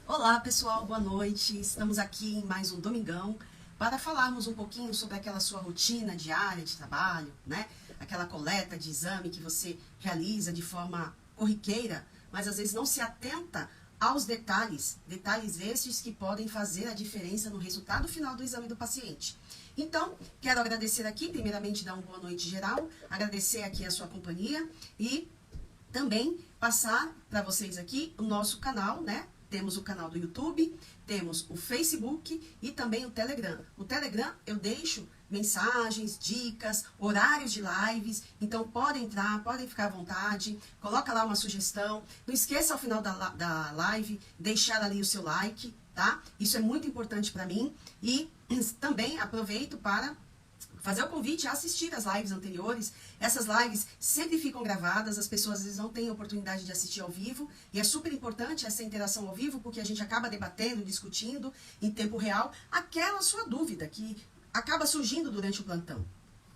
Olá pessoal, boa noite. Estamos aqui em mais um domingão para falarmos um pouquinho sobre aquela sua rotina diária de trabalho, né? Aquela coleta de exame que você realiza de forma corriqueira, mas às vezes não se atenta aos detalhes estes que podem fazer a diferença no resultado final do exame do paciente. Então, quero agradecer aqui, primeiramente dar uma boa noite geral, agradecer aqui a sua companhia e também passar para vocês aqui o nosso canal, né? Temos o canal do YouTube, temos o Facebook e também o Telegram. O Telegram eu deixo mensagens, dicas, horários de lives, então podem entrar, podem ficar à vontade, coloca lá uma sugestão. Não esqueça ao final da live deixar ali o seu like, tá? Isso é muito importante para mim e também aproveito para fazer o convite a assistir as lives anteriores. Essas lives sempre ficam gravadas, as pessoas às vezes não têm oportunidade de assistir ao vivo, e é super importante essa interação ao vivo, porque a gente acaba debatendo, discutindo em tempo real aquela sua dúvida que acaba surgindo durante o plantão.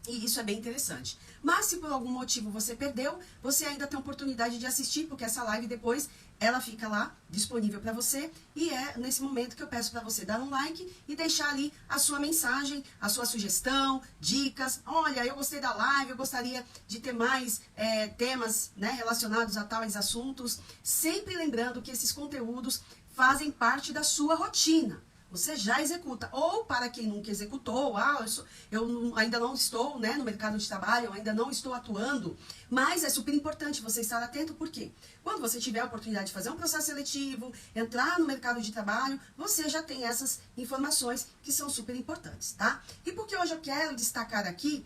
E isso é bem interessante. Mas se por algum motivo você perdeu, você ainda tem a oportunidade de assistir, porque essa live depois ela fica lá disponível para você. E é nesse momento que eu peço para você dar um like e deixar ali a sua mensagem, a sua sugestão, dicas. Olha, eu gostei da live, eu gostaria de ter mais temas, né, relacionados a tais assuntos. Sempre lembrando que esses conteúdos fazem parte da sua rotina. Você já executa. Ou para quem nunca executou, ainda não estou, né, no mercado de trabalho, eu ainda não estou atuando, mas é super importante você estar atento, porque quando você tiver a oportunidade de fazer um processo seletivo, entrar no mercado de trabalho, você já tem essas informações que são super importantes, tá? E porque hoje eu quero destacar aqui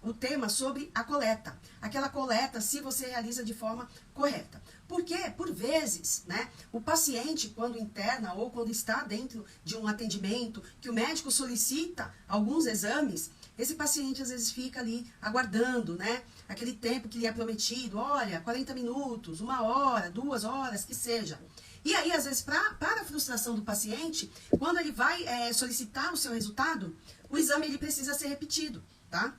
o tema sobre a coleta. Aquela coleta, se você realiza de forma correta. Porque, por vezes, né, o paciente, quando interna ou quando está dentro de um atendimento, que o médico solicita alguns exames, esse paciente às vezes fica ali aguardando, né, aquele tempo que lhe é prometido, olha, 40 minutos, 1 hora, 2 horas, que seja. E aí, às vezes, para a frustração do paciente, quando ele vai solicitar o seu resultado, o exame ele precisa ser repetido, tá?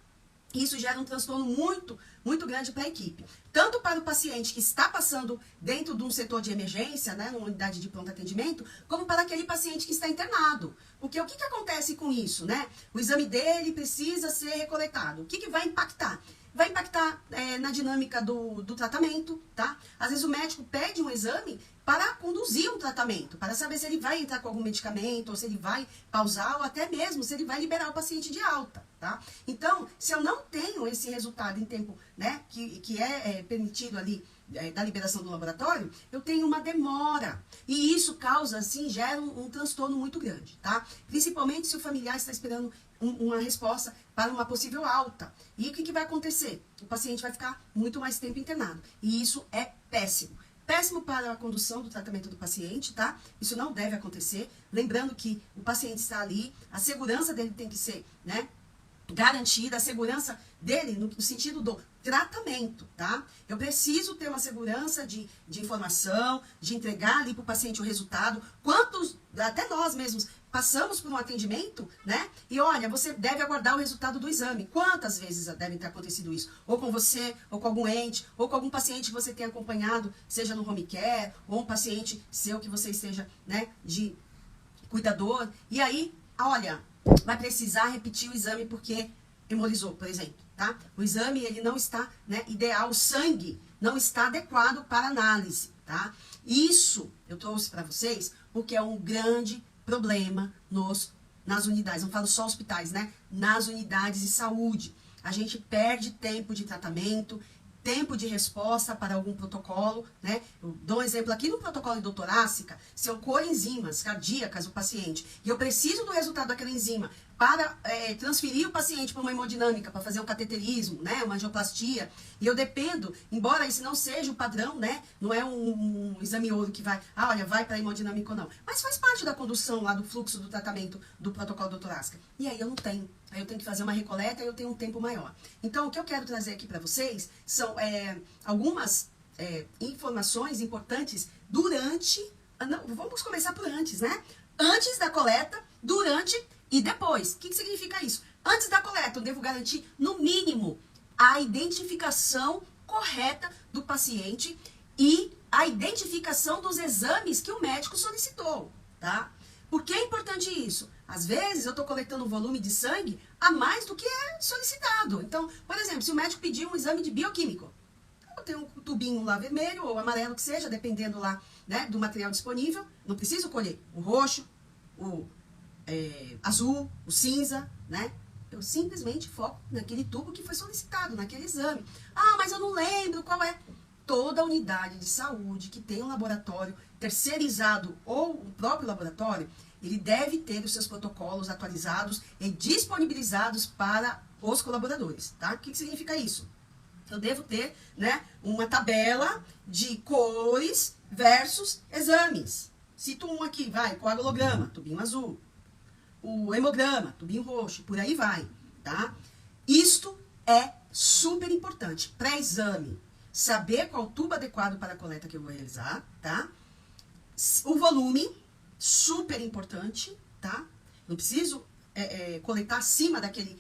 Isso gera um transtorno muito grande para a equipe. Tanto para o paciente que está passando dentro de um setor de emergência, né, numa unidade de pronto atendimento, como para aquele paciente que está internado. Porque o que acontece com isso, né? O exame dele precisa ser recoletado. O que vai impactar? Vai impactar na dinâmica do tratamento, tá? Às vezes o médico pede um exame para conduzir um tratamento, para saber se ele vai entrar com algum medicamento, ou se ele vai pausar, ou até mesmo se ele vai liberar o paciente de alta, tá? Então, se eu não tenho esse resultado em tempo, né, que é permitido ali, da liberação do laboratório, eu tenho uma demora. E isso causa, assim, gera um transtorno muito grande, tá? Principalmente se o familiar está esperando uma resposta para uma possível alta. E o que vai acontecer? O paciente vai ficar muito mais tempo internado. E isso é péssimo. Péssimo para a condução do tratamento do paciente, tá? Isso não deve acontecer. Lembrando que o paciente está ali, a segurança dele tem que ser, né, garantida, a segurança dele no sentido do tratamento, tá? Eu preciso ter uma segurança de informação, de entregar ali para o paciente o resultado. Quantos, até nós mesmos, passamos por um atendimento, né? E olha, você deve aguardar o resultado do exame. Quantas vezes deve ter acontecido isso? Ou com você, ou com algum ente, ou com algum paciente que você tenha acompanhado, seja no home care, ou um paciente seu que você esteja, né, de cuidador. E aí, olha, vai precisar repetir o exame porque hemolizou, por exemplo, tá? O exame, ele não está, né, ideal, o sangue não está adequado para análise, tá? Isso eu trouxe para vocês porque é um grande problema nas unidades, não falo só hospitais, né? Nas unidades de saúde. A gente perde tempo de tratamento, tempo de resposta para algum protocolo, né? Eu dou um exemplo aqui no protocolo endotorácica, se eu coenzimas cardíacas o paciente e eu preciso do resultado daquela enzima para transferir o paciente para uma hemodinâmica, para fazer um cateterismo, né, uma angioplastia, e eu dependo, embora esse não seja o padrão, né, não é um exame ouro que vai, olha, vai para a hemodinâmica ou não, mas faz parte da condução lá do fluxo do tratamento do protocolo endotorácica. E aí eu não tenho. Aí eu tenho que fazer uma recoleta e eu tenho um tempo maior. Então, o que eu quero trazer aqui para vocês são algumas informações importantes durante... Não, vamos começar por antes, né? Antes da coleta, durante e depois. O que significa isso? Antes da coleta, eu devo garantir, no mínimo, a identificação correta do paciente e a identificação dos exames que o médico solicitou, tá? Por que é importante isso? Às vezes eu estou coletando um volume de sangue a mais do que é solicitado. Então, por exemplo, se o médico pedir um exame de bioquímico, eu tenho um tubinho lá vermelho ou amarelo que seja, dependendo lá, né, do material disponível, não preciso colher o roxo, o azul, o cinza, né? Eu simplesmente foco naquele tubo que foi solicitado, naquele exame. Ah, mas eu não lembro qual é. Toda unidade de saúde que tem um laboratório terceirizado ou o próprio laboratório, ele deve ter os seus protocolos atualizados e disponibilizados para os colaboradores, tá? O que significa isso? Eu devo ter, né, uma tabela de cores versus exames. Cito um aqui, vai, coagulograma, tubinho azul. O hemograma, tubinho roxo, por aí vai, tá? Isto é super importante. Pré-exame, saber qual tubo adequado para a coleta que eu vou realizar, tá? O volume, super importante, tá? Não preciso coletar acima daquele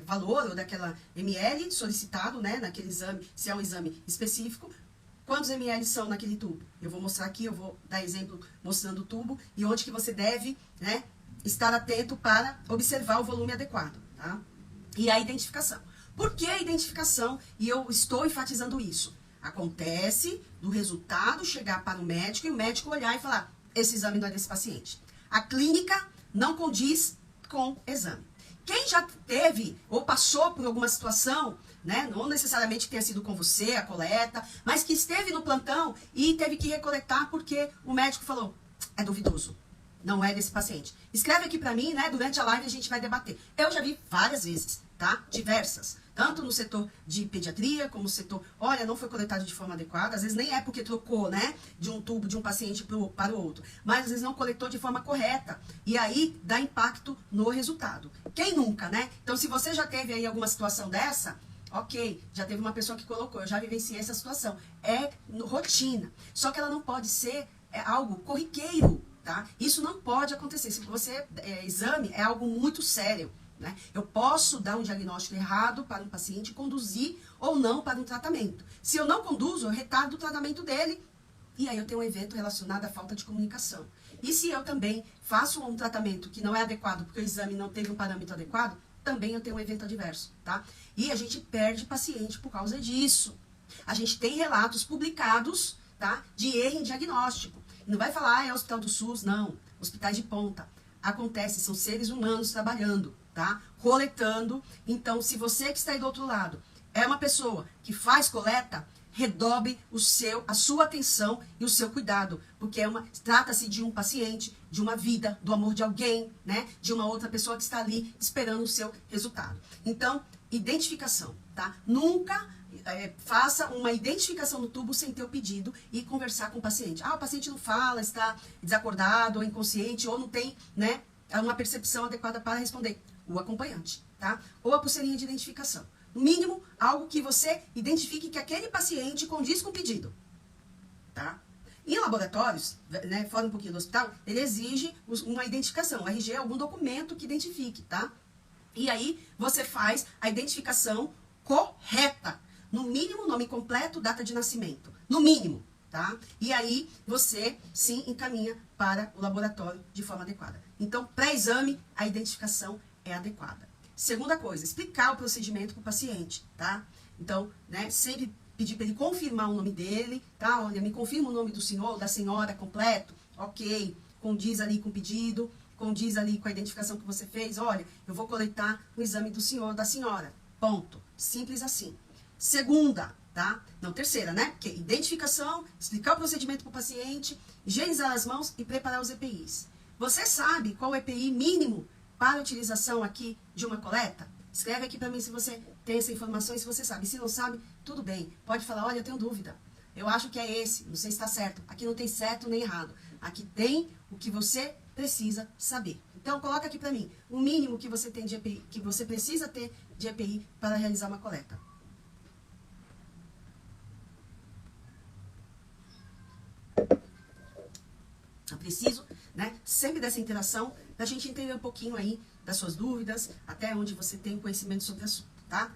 valor ou daquela ml solicitado, né? Naquele exame, se é um exame específico. Quantos ml são naquele tubo? Eu vou mostrar aqui, eu vou dar exemplo mostrando o tubo e onde que você deve, né, estar atento para observar o volume adequado, tá? E a identificação. Por que a identificação? E eu estou enfatizando isso. Acontece do resultado chegar para o médico e o médico olhar e falar, esse exame não é desse paciente. A clínica não condiz com o exame. Quem já teve ou passou por alguma situação, né, não necessariamente que tenha sido com você, a coleta, mas que esteve no plantão e teve que recoletar porque o médico falou, é duvidoso, não é desse paciente. Escreve aqui pra mim, né, durante a live a gente vai debater. Eu já vi várias vezes, tá? Diversas. Tanto no setor de pediatria, como no setor, olha, não foi coletado de forma adequada, às vezes nem é porque trocou, né, de um tubo de um paciente para o outro, mas às vezes não coletou de forma correta, e aí dá impacto no resultado. Quem nunca, né? Então, se você já teve aí alguma situação dessa, ok, já teve uma pessoa que colocou, eu já vivenciei essa situação, é rotina, só que ela não pode ser algo corriqueiro, tá? Isso não pode acontecer, se você, exame é algo muito sério, né? Eu posso dar um diagnóstico errado para um paciente e conduzir ou não para um tratamento. Se eu não conduzo, eu retardo o tratamento dele e aí eu tenho um evento relacionado à falta de comunicação. E se eu também faço um tratamento que não é adequado porque o exame não teve um parâmetro adequado, também eu tenho um evento adverso, tá? E a gente perde paciente por causa disso. A gente tem relatos publicados, tá, de erro em diagnóstico. Não vai falar, é hospital do SUS, não. Hospitais de ponta. Acontece, são seres humanos trabalhando, tá? Coletando. Então, se você que está aí do outro lado é uma pessoa que faz coleta, redobre a sua atenção e o seu cuidado, porque trata-se de um paciente, de uma vida, do amor de alguém, né? De uma outra pessoa que está ali esperando o seu resultado. Então, identificação, tá? Nunca faça uma identificação no tubo sem ter o pedido e conversar com o paciente. Ah, o paciente não fala, está desacordado ou inconsciente ou não tem, né, uma percepção adequada para responder. O acompanhante, tá? Ou a pulseirinha de identificação. No mínimo, algo que você identifique que aquele paciente condiz com o pedido, tá? Em laboratórios, né, fora um pouquinho do hospital, ele exige uma identificação. O RG é algum documento que identifique, tá? E aí, você faz a identificação correta. No mínimo, nome completo, data de nascimento. No mínimo, tá? E aí, você, sim, encaminha para o laboratório de forma adequada. Então, pré-exame, a identificação é adequada. Segunda coisa, explicar o procedimento para o paciente, tá? Então, né, sempre pedir para ele confirmar o nome dele, tá? Olha, me confirma o nome do senhor, da senhora completo, ok, condiz ali com o pedido, condiz ali com a identificação que você fez, olha, eu vou coletar o exame do senhor, da senhora, ponto, simples assim. Segunda, tá? Não, terceira, né? Porque identificação, explicar o procedimento para o paciente, higienizar as mãos e preparar os EPIs. Você sabe qual o EPI mínimo para a utilização aqui de uma coleta? Escreve aqui para mim se você tem essa informação e se você sabe. Se não sabe, tudo bem. Pode falar, olha, eu tenho dúvida. Eu acho que é esse, não sei se está certo. Aqui não tem certo nem errado. Aqui tem o que você precisa saber. Então, coloca aqui para mim o mínimo que você tem de EPI, que você precisa ter de EPI para realizar uma coleta. Eu preciso, né, sempre dessa interação, da gente entender um pouquinho aí das suas dúvidas, até onde você tem conhecimento sobre o assunto, tá?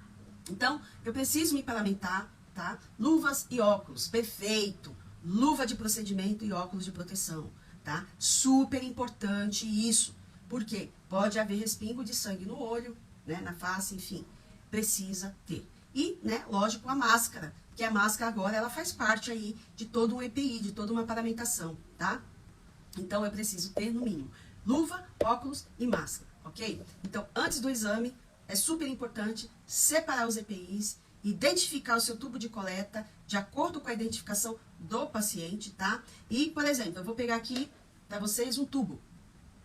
Então, eu preciso me paramentar, tá? Luvas e óculos, perfeito. luva de procedimento e óculos de proteção, tá? Super importante isso. Por quê? Pode haver respingo de sangue no olho, né, na face, enfim. Precisa ter. E, né, lógico, a máscara, que a máscara agora, ela faz parte aí de todo um EPI, de toda uma paramentação, tá? Então, eu preciso ter, no mínimo, luva, óculos e máscara, ok? Então, antes do exame, é super importante separar os EPIs, identificar o seu tubo de coleta de acordo com a identificação do paciente, tá? E, por exemplo, eu vou pegar aqui para vocês um tubo.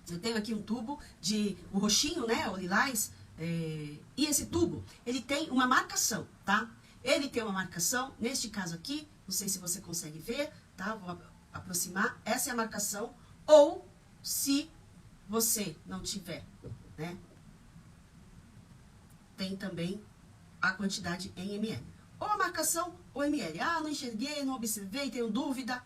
Eu tenho aqui um tubo de o roxinho, né, o lilás, e esse tubo, ele tem uma marcação, tá? Ele tem uma marcação, neste caso aqui, não sei se você consegue ver, tá? Vou aproximar, essa é a marcação, ou se você não tiver, né, tem também a quantidade em ml. Ou a marcação ou ml. Ah, não enxerguei, não observei, tenho dúvida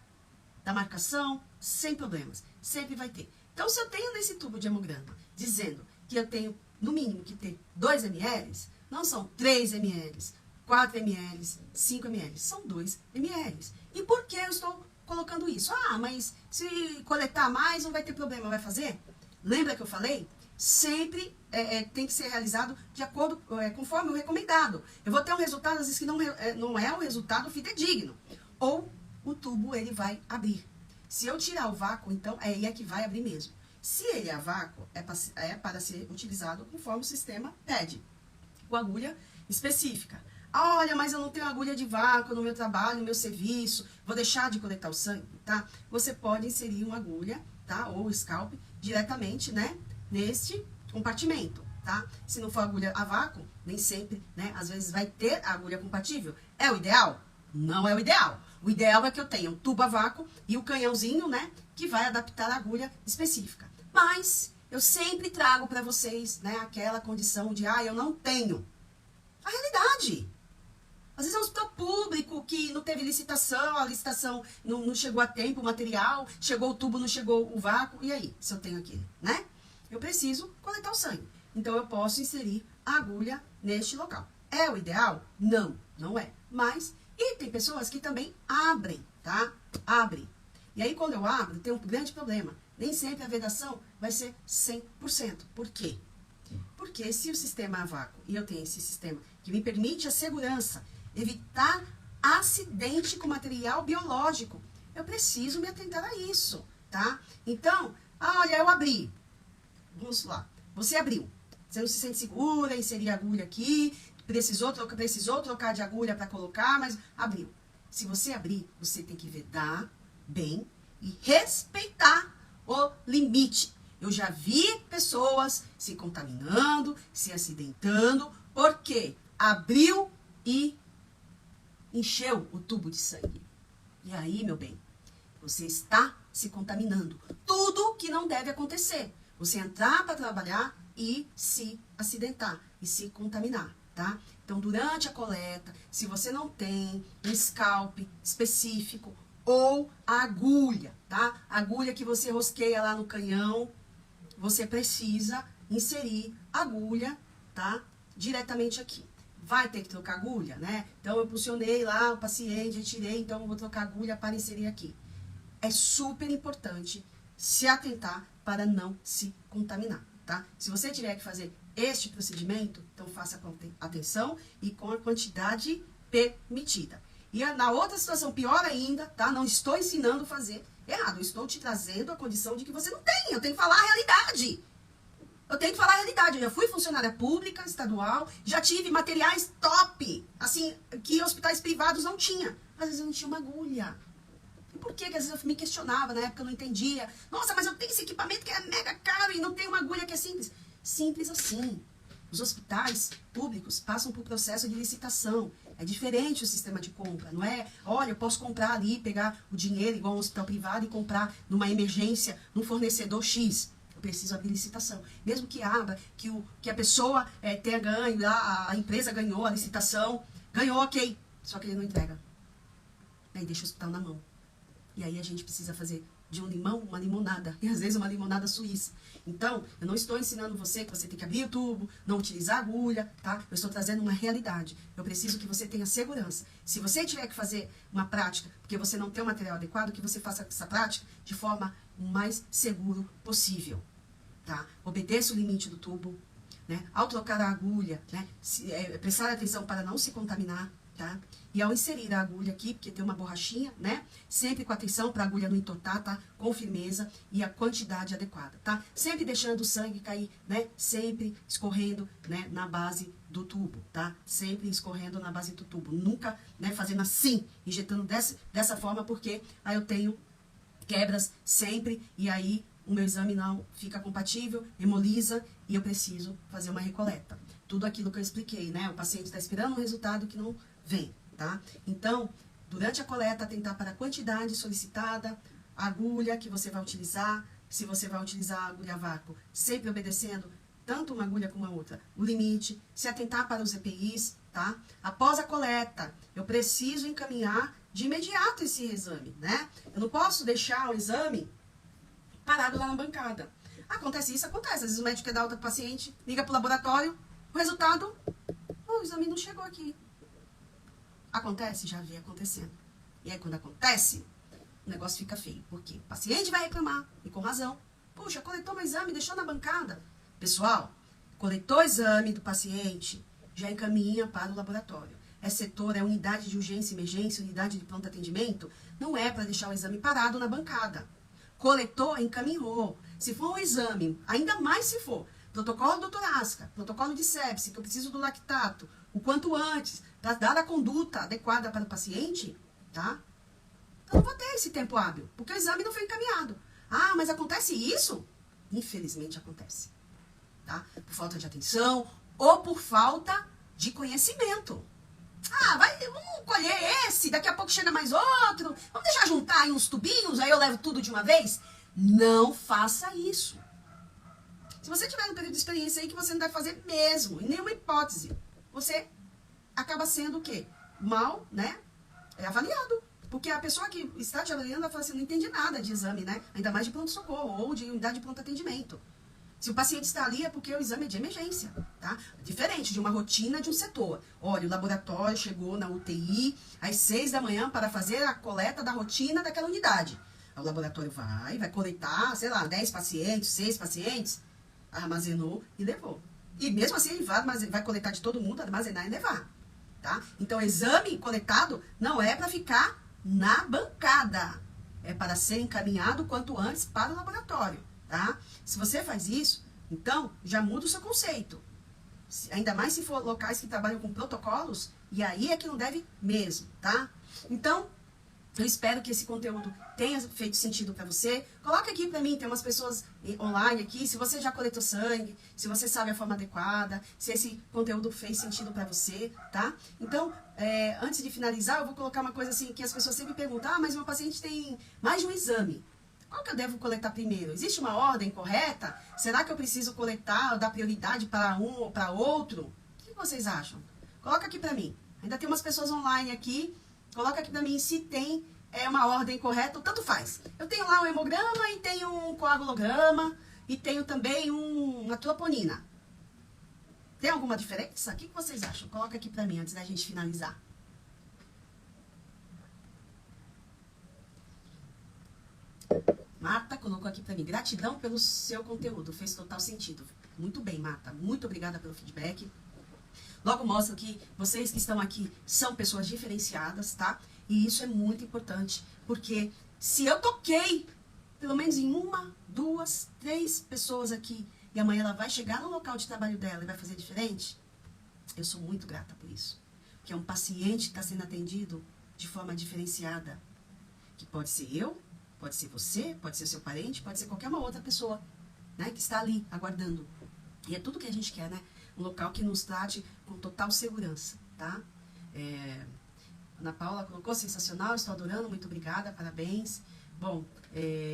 da marcação, sem problemas, sempre vai ter. Então, se eu tenho nesse tubo de hemograma dizendo que eu tenho, no mínimo, que ter 2 ml, não são 3 ml, 4 ml, 5 ml, são 2 ml. E por que eu estou colocando isso? Ah, mas se coletar mais não vai ter problema, vai fazer? Lembra que eu falei? Sempre tem que ser realizado de acordo, conforme o recomendado. Eu vou ter um resultado, às vezes, que não é um resultado fidedigno. Ou o tubo, ele vai abrir. Se eu tirar o vácuo, então, aí é que vai abrir mesmo. Se ele é a vácuo, é para ser utilizado conforme o sistema pede, com agulha específica. Ah, olha, mas eu não tenho agulha de vácuo no meu trabalho, no meu serviço, vou deixar de coletar o sangue, tá? Você pode inserir uma agulha, tá? Ou scalp, diretamente, né? Neste compartimento, tá? Se não for agulha a vácuo, nem sempre, né? Às vezes vai ter a agulha compatível. É o ideal? Não é o ideal. O ideal é que eu tenha um tubo a vácuo e o canhãozinho, né? Que vai adaptar a agulha específica. Mas eu sempre trago para vocês, né? Aquela condição de, eu não tenho. A realidade. Às vezes é um hospital público que não teve licitação, a licitação não chegou a tempo, o material, chegou o tubo, não chegou o vácuo. E aí, se eu tenho aquele, né? Eu preciso coletar o sangue. Então, eu posso inserir a agulha neste local. É o ideal? Não, não é. Mas, e tem pessoas que também abrem, tá? Abrem. E aí, quando eu abro, tem um grande problema. Nem sempre a vedação vai ser 100%. Por quê? Porque se o sistema é a vácuo e eu tenho esse sistema que me permite a segurança, evitar acidente com material biológico, eu preciso me atentar a isso, tá? Então, olha, eu abri. Vamos lá. Você abriu. Você não se sente segura, inserir a agulha aqui, precisou trocar de agulha para colocar, mas abriu. Se você abrir, você tem que vedar bem e respeitar o limite. Eu já vi pessoas se contaminando, se acidentando, porque abriu e encheu o tubo de sangue. E aí, meu bem, você está se contaminando. Tudo que não deve acontecer. Você entrar para trabalhar e se acidentar e se contaminar, tá? Então, durante a coleta, se você não tem um scalp específico ou a agulha, tá? A agulha que você rosqueia lá no canhão, você precisa inserir a agulha, tá? Diretamente aqui. Vai ter que trocar agulha, né? Então, eu posicionei lá o paciente, retirei, então eu vou trocar agulha para inserir aqui. É super importante se atentar para não se contaminar, tá? Se você tiver que fazer este procedimento, então faça com atenção e com a quantidade permitida. E na outra situação, pior ainda, tá? Não estou ensinando a fazer errado, eu estou te trazendo a condição de que você não tem, eu tenho que falar a realidade. Eu tenho que falar a realidade, eu já fui funcionária pública, estadual, já tive materiais top, assim, que hospitais privados não tinham. Às vezes eu não tinha uma agulha. E por que? Que às vezes eu me questionava, na época eu não entendia. Nossa, mas eu tenho esse equipamento que é mega caro e não tem uma agulha que é simples. Simples assim. Os hospitais públicos passam por processo de licitação. É diferente o sistema de compra, não é? Olha, eu posso comprar ali, pegar o dinheiro igual um hospital privado e comprar numa emergência, num fornecedor X. Eu preciso abrir licitação. Mesmo que abra, que a pessoa tenha ganho, a empresa ganhou a licitação, ganhou, ok. Só que ele não entrega. Aí deixa o hospital na mão. E aí a gente precisa fazer de um limão, uma limonada, e às vezes uma limonada suíça. Então, eu não estou ensinando você que você tem que abrir o tubo, não utilizar agulha, tá? Eu estou trazendo uma realidade. Eu preciso que você tenha segurança. Se você tiver que fazer uma prática, porque você não tem o material adequado, que você faça essa prática de forma o mais seguro possível, tá? Obedeça o limite do tubo, né? Ao trocar a agulha, né? Prestar atenção para não se contaminar, tá? E ao inserir a agulha aqui, porque tem uma borrachinha, né? Sempre com atenção para a agulha não entortar, tá? Com firmeza e a quantidade adequada, tá? Sempre deixando o sangue cair, né? Sempre escorrendo, né? Na base do tubo, tá? Sempre escorrendo na base do tubo. Nunca, né? Fazendo assim, injetando dessa forma, porque aí eu tenho quebras sempre e aí o meu exame não fica compatível, hemoliza e eu preciso fazer uma recoleta. Tudo aquilo que eu expliquei, né? O paciente está esperando um resultado que não vem, tá? Então, durante a coleta, atentar para a quantidade solicitada, a agulha que você vai utilizar, se você vai utilizar a agulha a vácuo, sempre obedecendo tanto uma agulha como a outra, o limite, se atentar para os EPIs, tá? Após a coleta, eu preciso encaminhar de imediato esse exame, né? Eu não posso deixar o exame parado lá na bancada. Acontece isso? Acontece. Às vezes o médico quer dar alta para o paciente, liga para o laboratório, o resultado, o exame não chegou aqui. Acontece? Já vi acontecendo. E aí quando acontece, o negócio fica feio. Por quê? O paciente vai reclamar, e com razão. Puxa, coletou meu exame, deixou na bancada. Pessoal, coletou o exame do paciente, já encaminha para o laboratório. Setor, é unidade de urgência e emergência, unidade de pronto atendimento, não é para deixar o exame parado na bancada. Coletou, encaminhou. Se for um exame, ainda mais se for, protocolo do Asca, protocolo de sepse, que eu preciso do lactato, o quanto antes, para dar a conduta adequada para o paciente, tá? Eu não vou ter esse tempo hábil, porque o exame não foi encaminhado. Ah, mas acontece isso? Infelizmente acontece, tá? Por falta de atenção ou por falta de conhecimento. Ah, vamos colher esse, daqui a pouco chega mais outro, vamos deixar juntar aí uns tubinhos, aí eu levo tudo de uma vez? Não faça isso. Se você tiver um período de experiência aí que você não deve fazer mesmo, em nenhuma hipótese, você acaba sendo o quê? Mal, né? Avaliado. Porque a pessoa que está te avaliando vai falar assim, não entende nada de exame, né? Ainda mais de pronto-socorro ou de unidade de pronto atendimento. Se o paciente está ali é porque o exame é de emergência, tá? Diferente de uma rotina de um setor. Olha, o laboratório chegou na UTI às 6 da manhã para fazer a coleta da rotina daquela unidade. O laboratório vai coletar, sei lá, 10 pacientes, 6 pacientes, armazenou e levou. E mesmo assim ele vai coletar de todo mundo, armazenar e levar, tá? Então, o exame coletado não é para ficar na bancada. É para ser encaminhado quanto antes para o laboratório, tá? Se você faz isso, então, já muda o seu conceito. Ainda mais se for locais que trabalham com protocolos, e aí é que não deve mesmo, tá? Então, eu espero que esse conteúdo tenha feito sentido para você. Coloca aqui para mim, tem umas pessoas online aqui, se você já coletou sangue, se você sabe a forma adequada, se esse conteúdo fez sentido para você, tá? Então, antes de finalizar, eu vou colocar uma coisa assim que as pessoas sempre perguntam, mas meu paciente tem mais de um exame. Qual que eu devo coletar primeiro? Existe uma ordem correta? Será que eu preciso coletar ou dar prioridade para um ou para outro? O que vocês acham? Coloca aqui para mim. Ainda tem umas pessoas online aqui. Coloca aqui para mim se tem uma ordem correta ou tanto faz. Eu tenho lá um hemograma e tenho um coagulograma e tenho também uma troponina. Tem alguma diferença? O que vocês acham? Coloca aqui para mim antes da gente finalizar. Marta colocou aqui para mim, gratidão pelo seu conteúdo, fez total sentido. Muito bem, Marta, muito obrigada pelo feedback. Logo mostra que vocês que estão aqui são pessoas diferenciadas, tá? E isso é muito importante, porque se eu toquei pelo menos em 1, 2, 3 pessoas aqui, e amanhã ela vai chegar no local de trabalho dela e vai fazer diferente, eu sou muito grata por isso. Porque é um paciente que está sendo atendido de forma diferenciada, que pode ser eu, pode ser você, pode ser seu parente, pode ser qualquer uma outra pessoa, né, que está ali aguardando. E é tudo que a gente quer, né? Um local que nos trate com total segurança, tá? Ana Paula colocou, sensacional, estou adorando, muito obrigada, parabéns. Bom,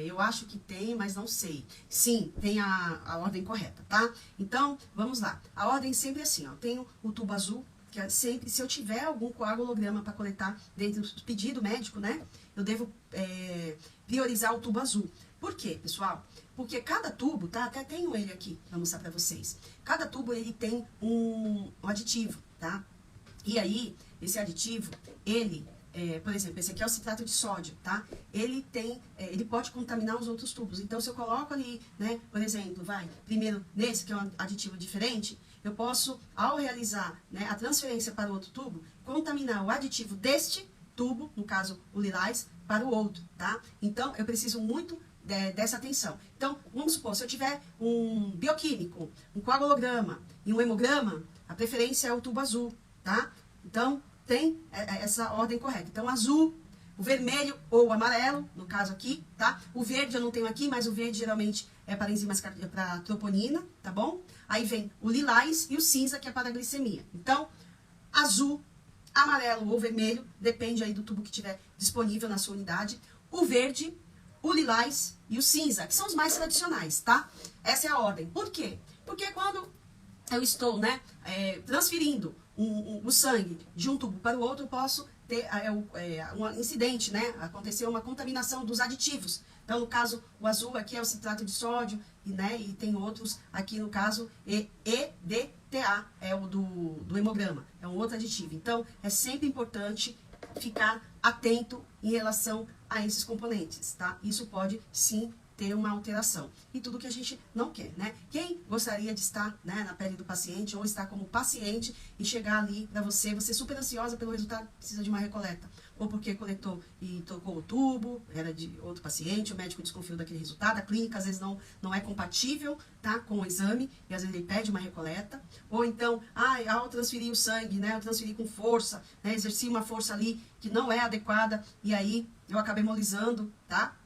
eu acho que tem, mas não sei. Sim, tem a ordem correta, tá? Então, vamos lá. A ordem sempre é assim, ó. Eu tenho o tubo azul, Porque sempre, se eu tiver algum coagulograma para coletar dentro do pedido médico, né, eu devo priorizar o tubo azul. Por quê, pessoal? Porque cada tubo, tá? Até tenho ele aqui para mostrar para vocês. Cada tubo, ele tem um aditivo, tá? E aí, esse aditivo, ele, por exemplo, esse aqui é o citrato de sódio, tá? Ele pode contaminar os outros tubos. Então, se eu coloco ali, né, por exemplo, primeiro nesse, que é um aditivo diferente, eu posso, ao realizar, né, a transferência para o outro tubo, contaminar o aditivo deste tubo, no caso o lilás, para o outro, tá? Então, eu preciso muito dessa atenção. Então, vamos supor, se eu tiver um bioquímico, um coagulograma e um hemograma, a preferência é o tubo azul, tá? Então, tem essa ordem correta. Então, azul, o vermelho ou o amarelo, no caso aqui, tá? O verde eu não tenho aqui, mas o verde geralmente é para enzimas, para troponina, tá bom? Aí vem o lilás e o cinza, que é para a glicemia. Então, azul, amarelo ou vermelho, depende aí do tubo que tiver disponível na sua unidade. O verde, o lilás e o cinza, que são os mais tradicionais, tá? Essa é a ordem. Por quê? Porque quando eu estou, né, transferindo o sangue de um tubo para o outro, eu posso ter um incidente, né? Aconteceu uma contaminação dos aditivos. Então, no caso, o azul aqui é o citrato de sódio, né? E tem outros aqui, no caso, EDTA, é o do hemograma, é um outro aditivo. Então, é sempre importante ficar atento em relação a esses componentes, tá? Isso pode, sim, ter uma alteração. E tudo que a gente não quer, né? Quem gostaria de estar, né, na pele do paciente ou estar como paciente e chegar ali para você super ansiosa pelo resultado, precisa de uma recoleta. Ou porque coletou e trocou o tubo, era de outro paciente, o médico desconfiou daquele resultado, a clínica às vezes não é compatível, tá, com o exame, e às vezes ele pede uma recoleta. Ou então, ao transferir o sangue, né, eu transferi com força, né, exerci uma força ali que não é adequada, e aí eu acabei hemolizando, tá?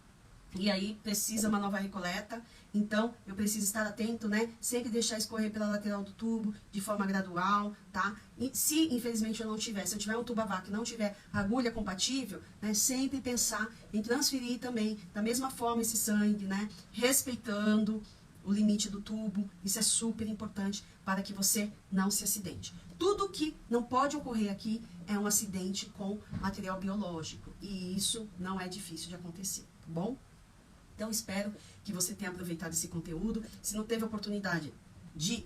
E aí precisa uma nova recoleta, então eu preciso estar atento, né? Sempre deixar escorrer pela lateral do tubo, de forma gradual, tá? E se infelizmente eu não tiver, se eu tiver um tubo a vácuo e não tiver agulha compatível, né? Sempre pensar em transferir também, da mesma forma, esse sangue, né? Respeitando o limite do tubo, isso é super importante para que você não se acidente. Tudo que não pode ocorrer aqui é um acidente com material biológico, e isso não é difícil de acontecer, tá bom? Então, espero que você tenha aproveitado esse conteúdo. Se não teve oportunidade de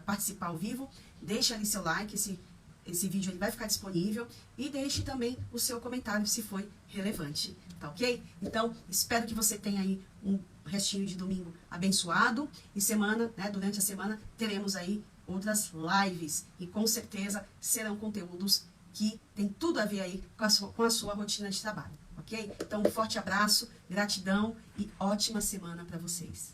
participar ao vivo, deixe ali seu like, esse vídeo ele vai ficar disponível. E deixe também o seu comentário se foi relevante, tá ok? Então, espero que você tenha aí um restinho de domingo abençoado. E semana, né, durante a semana, teremos aí outras lives. E com certeza serão conteúdos que tem tudo a ver aí com a sua rotina de trabalho. Ok? Então, um forte abraço, gratidão e ótima semana para vocês.